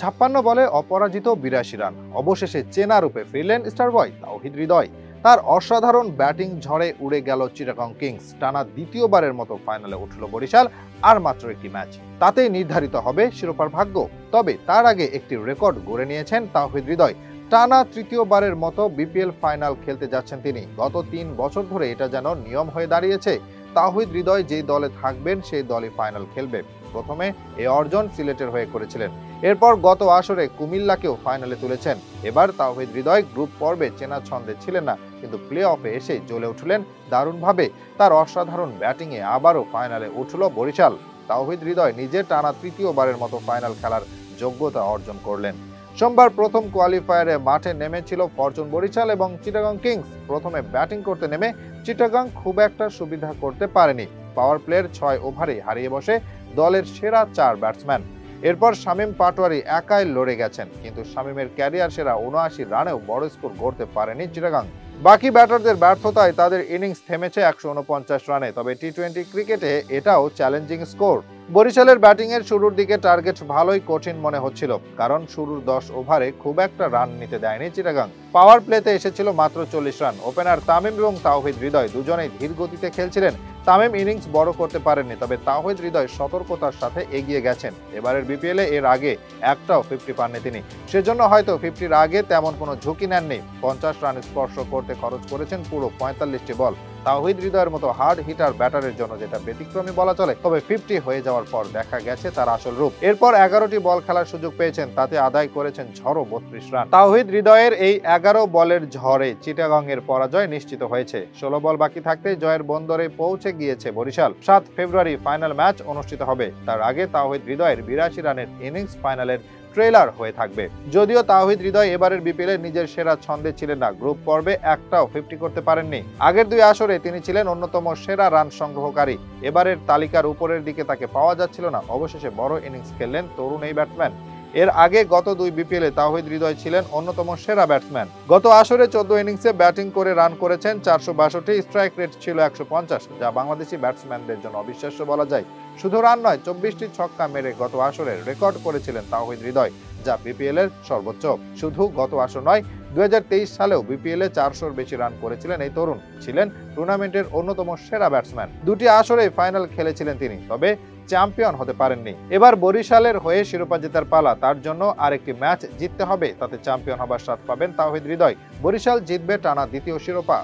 56 বলে অপরাজিত 82 রান, অবশেষে চেনা রূপে ফিরলেন স্টার বয় তাওহিদ হৃদয়। তার অসাধারণ ব্যাটিং ঝড়ে উড়ে গেল চিটাগং কিংস। টানা দ্বিতীয়বারের মতো ফাইনালে উঠল বরিশাল। আর মাত্র একটি ম্যাচ, তাতেই নির্ধারিত হবে শিরোপার ভাগ্য। তবে তার আগে একটি রেকর্ড গড়ে নিয়েছেন তাওহিদ হৃদয়। টানা তৃতীয়বারের মতো বিপিএল ফাইনাল খেলতে যাচ্ছেন তিনি। গত 3 বছর ধরে এটা যেন নিয়ম হয়ে দাঁড়িয়েছে। তাওহিদ হৃদয় যেই দলে থাকবেন সেই দলই ফাইনাল খেলবে। প্রথমে এই অর্জন সিলেটের হয়ে করেছিলেন, এরপর গত আসরে কুমিল্লাকেও ফাইনালে তুলেছেন। এবার তাওহিদ হৃদয় গ্রুপ পর্বে চেনা ছন্দে ছিলেন না, কিন্তু প্লে অফে এসে জ্বলে উঠলেন দারুণভাবে। তার অসাধারণ ব্যাটিংয়ে আবারও ফাইনালে উঠল বরিশাল। তাওহিদ হৃদয় নিজের টানা তৃতীয়বারের মতো ফাইনাল খেলার যোগ্যতা অর্জন করলেন। সোমবার প্রথম কোয়ালিফায়ারে মাঠে নেমেছিল ফরচুন বরিশাল এবং চিটাগং কিংস। প্রথমে ব্যাটিং করতে নেমে চিটাগং খুব একটা সুবিধা করতে পারেনি। পাওয়ার প্লের 6 ওভারে হারিয়ে বসে দলের সেরা 4 ব্যাটসম্যান। এরপর শামীম পাটোয়ারি একাই লড়ে গেছেন, কিন্তু শামীমের ক্যারিয়ার সেরা 79 রানেও বড় স্কোর গড়তে পারেনি চিটাগং। বাকি ব্যাটারদের ব্যর্থতায় তাদের ইনিংস থেমেছে 149 রানে। তবে টি-20 ক্রিকেটে এটাও চ্যালেঞ্জিং স্কোর। বরিশালের ব্যাটিংয়ের শুরুর দিকে টার্গেট ভালোই কঠিন মনে হচ্ছিল, কারণ শুরুর 10 ওভারে খুব একটা রান নিতে দেয়নি চিটাগং। পাওয়ার প্লেতে এসেছিল মাত্র 40 রান। ওপেনার তামিম এবং তাওহিদ হৃদয় দুজনেই ধীর গতিতে খেলছিলেন। তামিম ইনিংস বড় করতে পারেননি, তবে তাওহিদ হৃদয় সতর্কতার সাথে এগিয়ে গেছেন। এবারের বিপিএলে এর আগে একটাও 50 পাননি তিনি, সেজন্য হয়তো 50-র আগে তেমন কোনো ঝুঁকি নেননি। 50 রান স্পর্শ করতে খরচ করেছেন পুরো 45টি বল। তাওহিদ হৃদয়ের মতো হার্ড হিটার ব্যাটারের জন্য যেটা ব্যতিক্রমী বলা চলে। তবে 50 হয়ে যাওয়ার পর দেখা গেছে তার আসল রূপ। এরপর 11টি বল খেলার সুযোগ পেয়েছেন, তাতে আদায় করেছেন ঝড়ো 32 রান। তাওহিদ হৃদয়ের এই 11 বলের ঝড়ে চিটাগং এর পরাজয় নিশ্চিত হয়েছে। 16 বল বাকি থাকতে জয়ের বন্দরে পৌঁছে গিয়েছে বরিশাল। 7 ফেব্রুয়ারি ফাইনাল ম্যাচ অনুষ্ঠিত হবে। তার আগে তাওহিদ হৃদয়ের 82 রানের ইনিংস ফাইনালের ট্রেলার হয়ে থাকবে। যদিও তাওহিদ হৃদয় এবারের বিপিএলে নিজের সেরা ছন্দে ছিলেন না, গ্রুপ পর্বে একটাও 50 করতে পারেননি। আগের 2 আসরে তিনি ছিলেন অন্যতম সেরা রান সংগ্রহকারী। এবারের তালিকার উপরের দিকে তাকে পাওয়া যাচ্ছিল না। অবশেষে বড় ইনিংস খেললেন তরুণ এই ব্যাটসম্যান। এর আগে গত 2 বিপিএলে তাওহিদ হৃদয় ছিলেন অন্যতম সেরা ব্যাটসম্যান। গত আসরে 14 ইনিংসে ব্যাটিং করে রান করেছেন 462, স্ট্রাইক রেট ছিল 150, যা বাংলাদেশি ব্যাটসম্যানদের জন্য অবিশ্বাস্য বলা যায়। শুধু রান নয়, 24টি ছক্কা মেরে গত আসরে রেকর্ড করেছিলেন তাওহিদ হৃদয়, যা বিপিএল এর সর্বোচ্চ। শুধু গত আসর নয়, 2023 সালেও বিপিএল এ 400-র বেশি রান করেছিলেন এই তরুণ। ছিলেন টুর্নামেন্টের অন্যতম সেরা ব্যাটসম্যান। 2টি আসরে ফাইনাল খেলেছিলেন তিনি, তবে চ্যাম্পিয়ন হতে পারেননি। এবার বরিশালের হয়ে শিরোপা জেতার পালা। তার জন্য আরেকটি ম্যাচ জিততে হবে, তাতে চ্যাম্পিয়ন হবার স্বাদ পাবেন তাওহিদ হৃদয়। বরিশাল জিতবে টানা দ্বিতীয় শিরোপা।